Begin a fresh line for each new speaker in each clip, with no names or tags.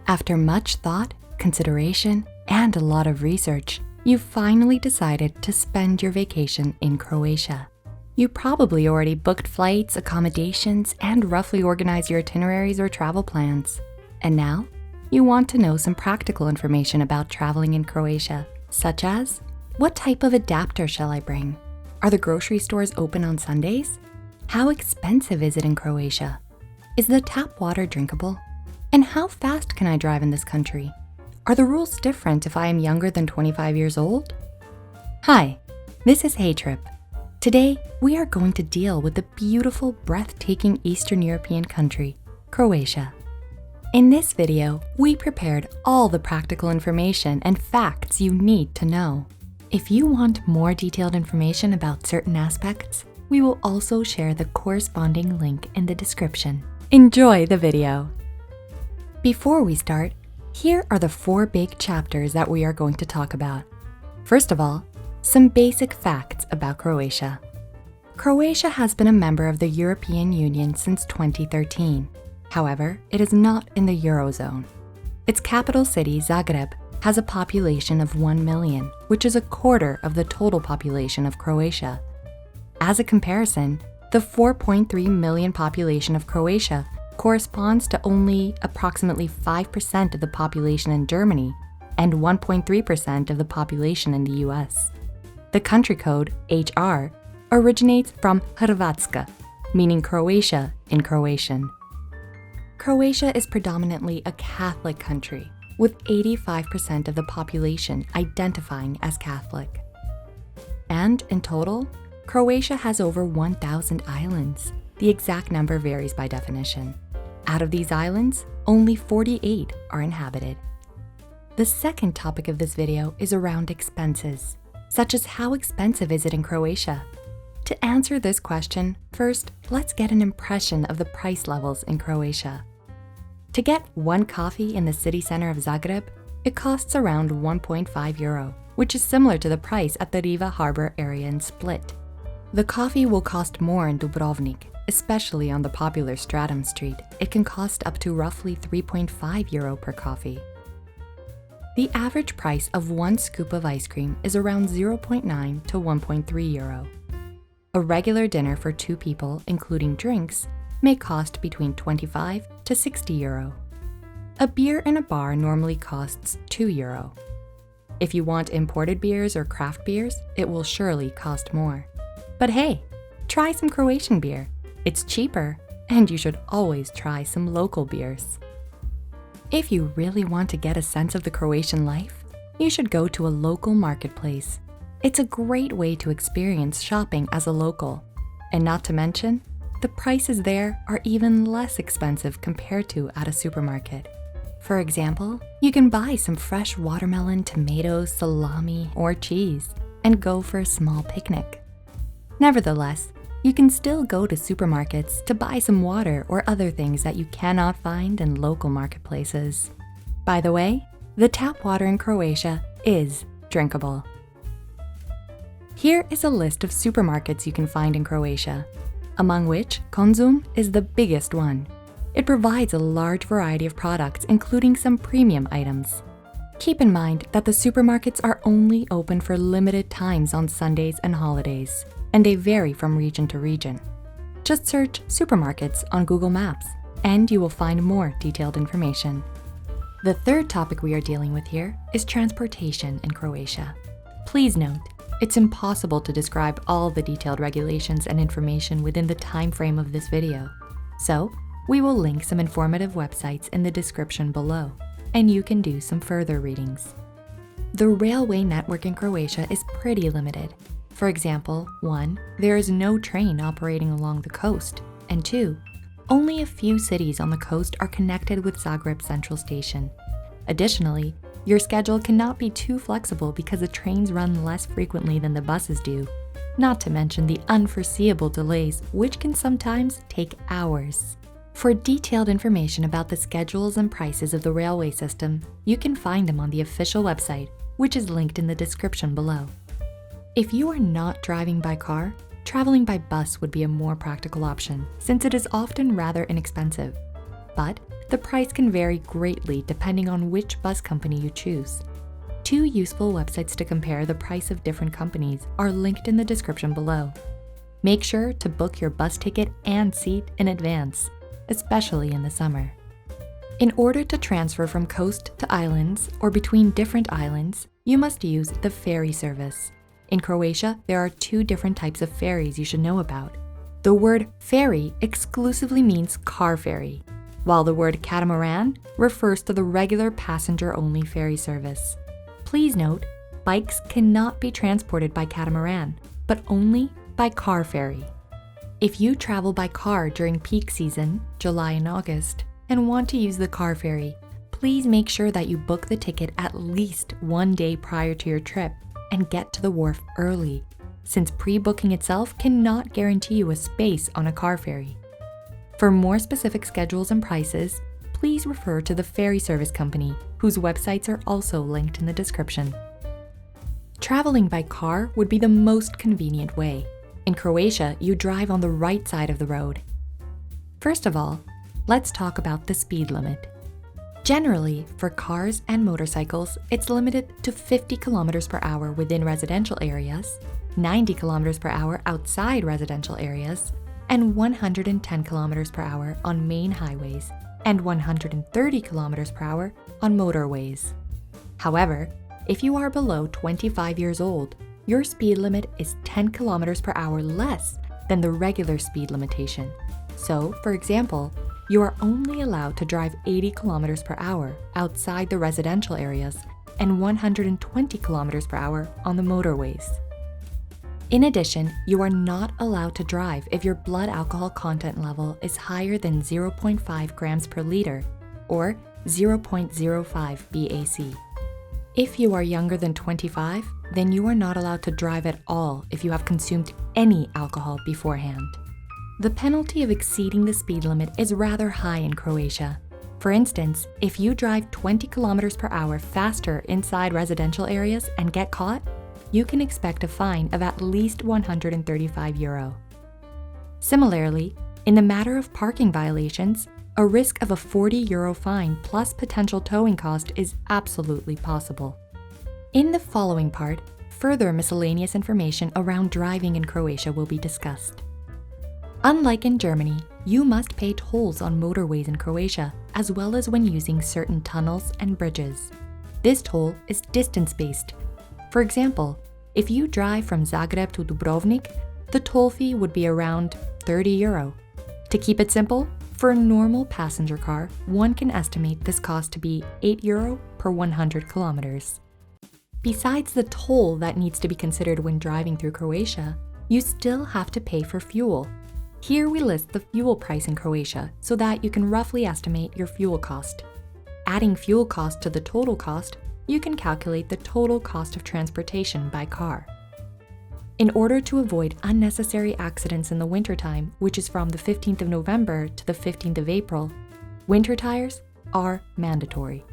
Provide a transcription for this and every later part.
After much thought, consideration, and a lot of research, you finally decided to spend your vacation in Croatia. You probably already booked flights, accommodations, and roughly organized your itineraries or travel plans. And now, you want to know some practical information about traveling in Croatia, such as, what type of adapter shall I bring? Are the grocery stores open on Sundays? How expensive is it in Croatia? Is the tap water drinkable? And how fast can I drive in this country? Are the rules different if I am younger than 25 years old? Hi, this is Hey Trip. Today, we are going to deal with the beautiful, breathtaking Eastern European country, Croatia. In this video, we prepared all the practical information and facts you need to know. If you want more detailed information about certain aspects, we will also share the corresponding link in the description. Enjoy the video. Before we start, here are the 4 big chapters that we are going to talk about. First of all, some basic facts about Croatia. Croatia has been a member of the European Union since 2013. However, it is not in the Eurozone. Its capital city, Zagreb, has a population of 1 million, which is a quarter of the total population of Croatia. As a comparison, the 4.3 million population of Croatia corresponds to only approximately 5% of the population in Germany and 1.3% of the population in the US. The country code, HR, originates from Hrvatska, meaning Croatia in Croatian. Croatia is predominantly a Catholic country, with 85% of the population identifying as Catholic. And in total, Croatia has over 1,000 islands. The exact number varies by definition. Out of these islands, only 48 are inhabited. The second topic of this video is around expenses, such as how expensive is it in Croatia? To answer this question, first, let's get an impression of the price levels in Croatia. To get 1 coffee in the city center of Zagreb, it costs around 1.5 euro, which is similar to the price at the Riva Harbor area in Split. The coffee will cost more in Dubrovnik, especially on the popular Stratum Street. It can cost up to roughly 3.5 euro per coffee. The average price of 1 scoop of ice cream is around 0.9 to 1.3 euro. A regular dinner for 2 people, including drinks, may cost between 25 to 60 euro. A beer in a bar normally costs 2 euro. If you want imported beers or craft beers, it will surely cost more. But hey, try some Croatian beer. It's cheaper, and you should always try some local beers. If you really want to get a sense of the Croatian life, you should go to a local marketplace. It's a great way to experience shopping as a local. And not to mention, the prices there are even less expensive compared to at a supermarket. For example, you can buy some fresh watermelon, tomatoes, salami, or cheese, and go for a small picnic. Nevertheless, you can still go to supermarkets to buy some water or other things that you cannot find in local marketplaces. By the way, the tap water in Croatia is drinkable. Here is a list of supermarkets you can find in Croatia, among which Konzum is the biggest one. It provides a large variety of products, including some premium items. Keep in mind that the supermarkets are only open for limited times on Sundays and holidays, and they vary from region to region. Just search supermarkets on Google Maps, and you will find more detailed information. The third topic we are dealing with here is transportation in Croatia. Please note, it's impossible to describe all the detailed regulations and information within the time frame of this video. So, we will link some informative websites in the description below, and you can do some further readings. The railway network in Croatia is pretty limited. For example, 1, there is no train operating along the coast, and 2, only a few cities on the coast are connected with Zagreb Central Station. Additionally, your schedule cannot be too flexible because the trains run less frequently than the buses do, not to mention the unforeseeable delays, which can sometimes take hours. For detailed information about the schedules and prices of the railway system, you can find them on the official website, which is linked in the description below. If you are not driving by car, traveling by bus would be a more practical option since it is often rather inexpensive. But the price can vary greatly depending on which bus company you choose. 2 useful websites to compare the price of different companies are linked in the description below. Make sure to book your bus ticket and seat in advance, especially in the summer. In order to transfer from coast to islands or between different islands, you must use the ferry service. In Croatia, there are 2 different types of ferries you should know about. The word ferry exclusively means car ferry, while the word catamaran refers to the regular passenger-only ferry service. Please note, bikes cannot be transported by catamaran, but only by car ferry. If you travel by car during peak season, July and August, and want to use the car ferry, please make sure that you book the ticket at least 1 day prior to your trip and get to the wharf early, since pre-booking itself cannot guarantee you a space on a car ferry. For more specific schedules and prices, please refer to the ferry service company, whose websites are also linked in the description. Traveling by car would be the most convenient way. In Croatia, you drive on the right side of the road. First of all, let's talk about the speed limit. Generally, for cars and motorcycles, it's limited to 50 kilometers per hour within residential areas, 90 kilometers per hour outside residential areas, and 110 kilometers per hour on main highways, and 130 kilometers per hour on motorways. However, if you are below 25 years old, your speed limit is 10 kilometers per hour less than the regular speed limitation. So, for example, you are only allowed to drive 80 kilometers per hour outside the residential areas and 120 kilometers per hour on the motorways. In addition, you are not allowed to drive if your blood alcohol content level is higher than 0.5 grams per liter or 0.05 BAC. If you are younger than 25, then you are not allowed to drive at all if you have consumed any alcohol beforehand. The penalty of exceeding the speed limit is rather high in Croatia. For instance, if you drive 20 kilometers per hour faster inside residential areas and get caught, you can expect a fine of at least €135. Similarly, in the matter of parking violations, a risk of a €40 fine plus potential towing cost is absolutely possible. In the following part, further miscellaneous information around driving in Croatia will be discussed. Unlike in Germany, you must pay tolls on motorways in Croatia, as well as when using certain tunnels and bridges. This toll is distance-based. For example, if you drive from Zagreb to Dubrovnik, the toll fee would be around €30. To keep it simple, for a normal passenger car, one can estimate this cost to be €8 per 100 kilometers. Besides the toll that needs to be considered when driving through Croatia, you still have to pay for fuel. Here we list the fuel price in Croatia so that you can roughly estimate your fuel cost. Adding fuel cost to the total cost, you can calculate the total cost of transportation by car. In order to avoid unnecessary accidents in the wintertime, which is from the 15th of November to the 15th of April, winter tires are mandatory.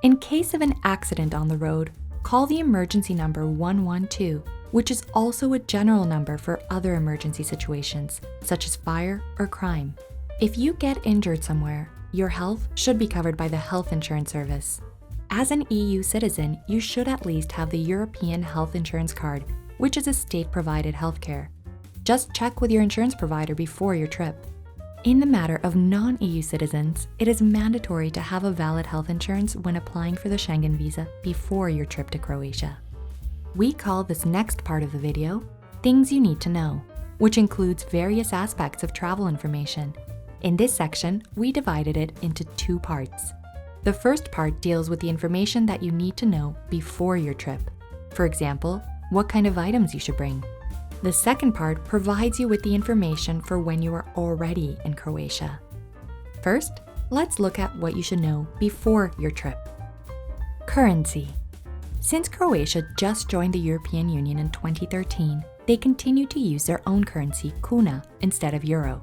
In case of an accident on the road, call the emergency number 112, which is also a general number for other emergency situations, such as fire or crime. If you get injured somewhere, your health should be covered by the health insurance service. As an EU citizen, you should at least have the European Health Insurance Card, which is a state-provided healthcare. Just check with your insurance provider before your trip. In the matter of non-EU citizens, it is mandatory to have a valid health insurance when applying for the Schengen visa before your trip to Croatia. We call this next part of the video, Things You Need to Know, which includes various aspects of travel information. In this section, we divided it into 2 parts. The first part deals with the information that you need to know before your trip. For example, what kind of items you should bring. The second part provides you with the information for when you are already in Croatia. First, let's look at what you should know before your trip. Currency. Since Croatia just joined the European Union in 2013, they continue to use their own currency, kuna, instead of euro.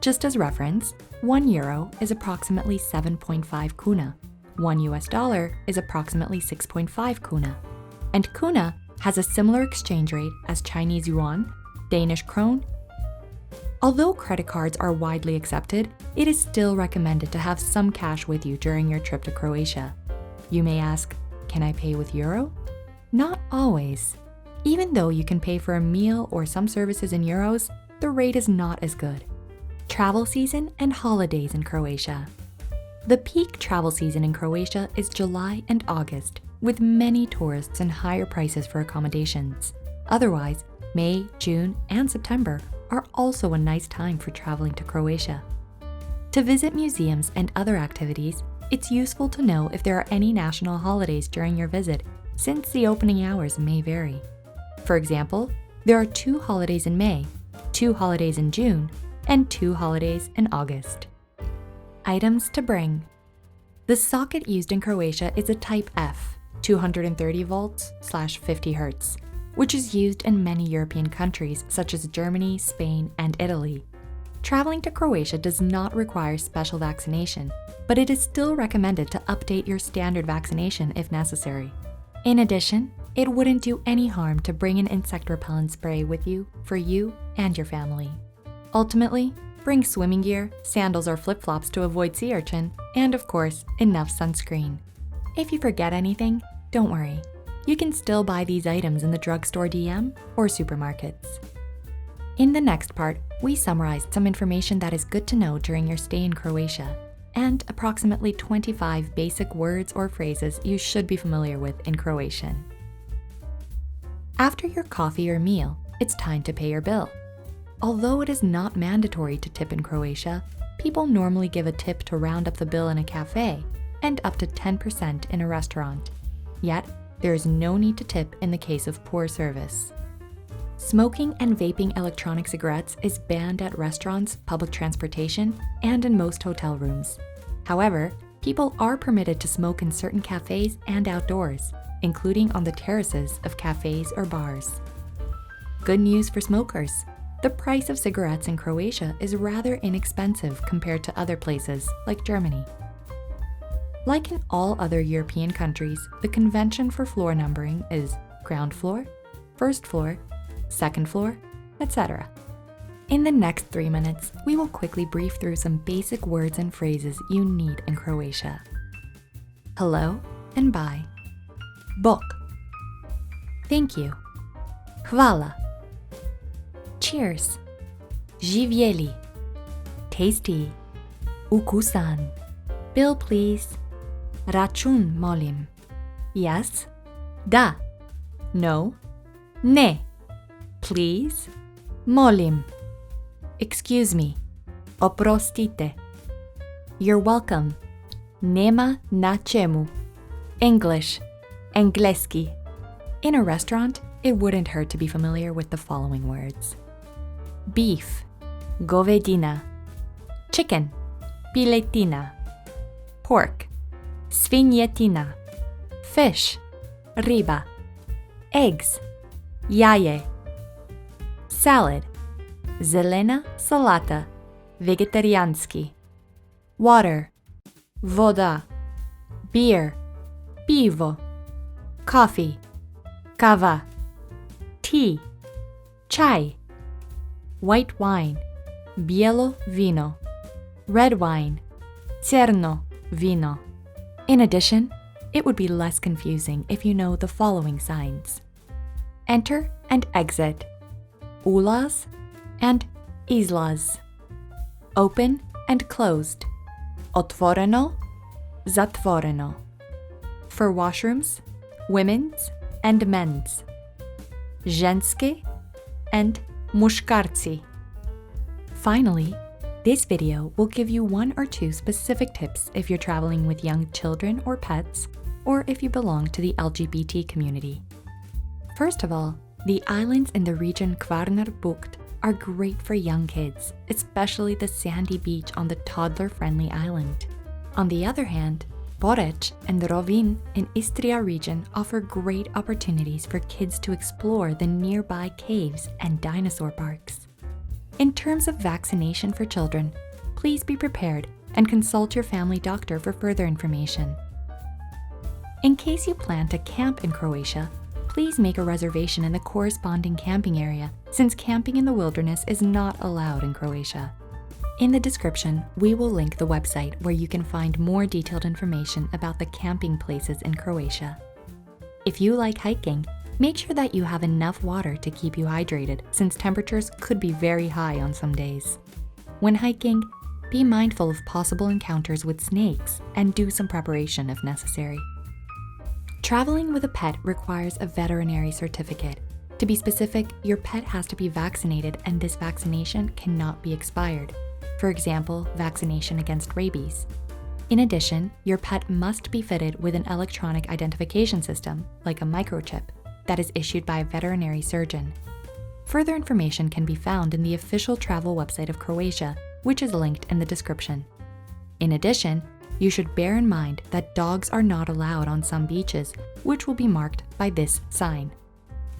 Just as reference, €1 is approximately 7.5 kuna, $1 is approximately 6.5 kuna, and kuna has a similar exchange rate as Chinese yuan, Danish krone. Although credit cards are widely accepted, it is still recommended to have some cash with you during your trip to Croatia. You may ask, can I pay with euro? Not always. Even though you can pay for a meal or some services in euros, the rate is not as good. Travel season and holidays in Croatia. The peak travel season in Croatia is July and August, with many tourists and higher prices for accommodations. Otherwise, May, June, and September are also a nice time for traveling to Croatia. To visit museums and other activities, it's useful to know if there are any national holidays during your visit, since the opening hours may vary. For example, there are 2 holidays in May, 2 holidays in June, and 2 holidays in August. Items to bring. The socket used in Croatia is a Type F, 230 volts/50 Hz, which is used in many European countries such as Germany, Spain, and Italy. Traveling to Croatia does not require special vaccination, but it is still recommended to update your standard vaccination if necessary. In addition, it wouldn't do any harm to bring an insect repellent spray with you for you and your family. Ultimately, bring swimming gear, sandals or flip-flops to avoid sea urchin, and of course, enough sunscreen. If you forget anything, don't worry. You can still buy these items in the drugstore DM or supermarkets. In the next part, we summarized some information that is good to know during your stay in Croatia, and approximately 25 basic words or phrases you should be familiar with in Croatian. After your coffee or meal, it's time to pay your bill. Although it is not mandatory to tip in Croatia, people normally give a tip to round up the bill in a cafe and up to 10% in a restaurant. Yet, there is no need to tip in the case of poor service. Smoking and vaping electronic cigarettes is banned at restaurants, public transportation, and in most hotel rooms. However, people are permitted to smoke in certain cafes and outdoors, including on the terraces of cafes or bars. Good news for smokers. The price of cigarettes in Croatia is rather inexpensive compared to other places like Germany. Like in all other European countries, the convention for floor numbering is ground floor, first floor, second floor, etc. In the next 3 minutes, we will quickly brief through some basic words and phrases you need in Croatia. Hello and bye. Bok. Thank you. Hvala. Cheers. Živjeli. Tasty. Ukusan. Bill please. Račun molim. Yes. Da. No. Ne. Please. Molim. Excuse me. Oprostite. You're welcome. Nema na čemu. English. Engleski. In a restaurant, it wouldn't hurt to be familiar with the following words. Beef. Govedina. Chicken. Piletina. Pork. Svinjetina. Fish. Riba. Eggs. Jaje. Salad. Zelena salata. Vegetarijanski. Water. Voda. Beer. Pivo. Coffee. Kava. Tea. Chai. White wine. Bielo vino. Red wine. Crno vino. In addition, it would be less confusing if you know the following signs. Enter and exit. Ulaz and izlaz. Open and closed. Otvoreno, zatvoreno. For washrooms, women's and men's. Ženske and muškarci. Finally, this video will give you 1 or 2 specific tips if you're traveling with young children or pets, or if you belong to the LGBT community. First of all, the islands in the region Kvarner Bukt are great for young kids, especially the sandy beach on the toddler-friendly island. On the other hand, Poreč and Rovinj in Istria region offer great opportunities for kids to explore the nearby caves and dinosaur parks. In terms of vaccination for children, please be prepared and consult your family doctor for further information. In case you plan to camp in Croatia, please make a reservation in the corresponding camping area since camping in the wilderness is not allowed in Croatia. In the description, we will link the website where you can find more detailed information about the camping places in Croatia. If you like hiking, make sure that you have enough water to keep you hydrated since temperatures could be very high on some days. When hiking, be mindful of possible encounters with snakes and do some preparation if necessary. Traveling with a pet requires a veterinary certificate. To be specific, your pet has to be vaccinated and this vaccination cannot be expired. For example, vaccination against rabies. In addition, your pet must be fitted with an electronic identification system, like a microchip, that is issued by a veterinary surgeon. Further information can be found in the official travel website of Croatia, which is linked in the description. In addition, you should bear in mind that dogs are not allowed on some beaches, which will be marked by this sign.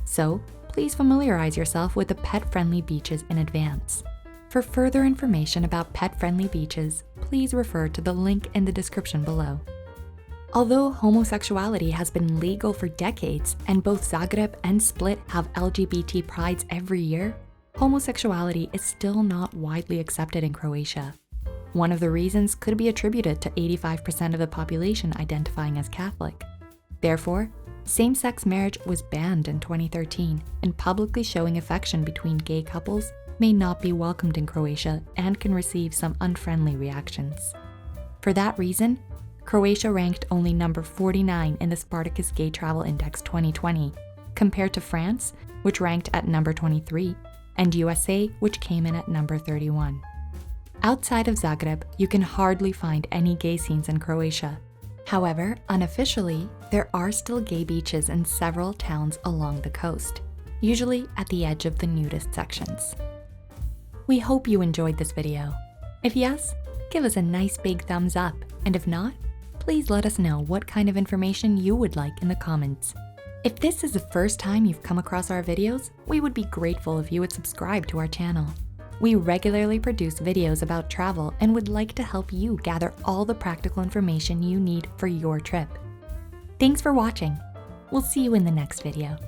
So, please familiarize yourself with the pet-friendly beaches in advance. For further information about pet-friendly beaches, please refer to the link in the description below. Although homosexuality has been legal for decades and both Zagreb and Split have LGBT prides every year, homosexuality is still not widely accepted in Croatia. One of the reasons could be attributed to 85% of the population identifying as Catholic. Therefore, same-sex marriage was banned in 2013, and publicly showing affection between gay couples may not be welcomed in Croatia and can receive some unfriendly reactions. For that reason, Croatia ranked only number 49 in the Spartacus Gay Travel Index 2020, compared to France, which ranked at number 23, and USA, which came in at number 31. Outside of Zagreb, you can hardly find any gay scenes in Croatia. However, unofficially, there are still gay beaches in several towns along the coast, usually at the edge of the nudist sections. We hope you enjoyed this video. If yes, give us a nice big thumbs up, and if not, please let us know what kind of information you would like in the comments. If this is the first time you've come across our videos, we would be grateful if you would subscribe to our channel. We regularly produce videos about travel and would like to help you gather all the practical information you need for your trip. Thanks for watching. We'll see you in the next video.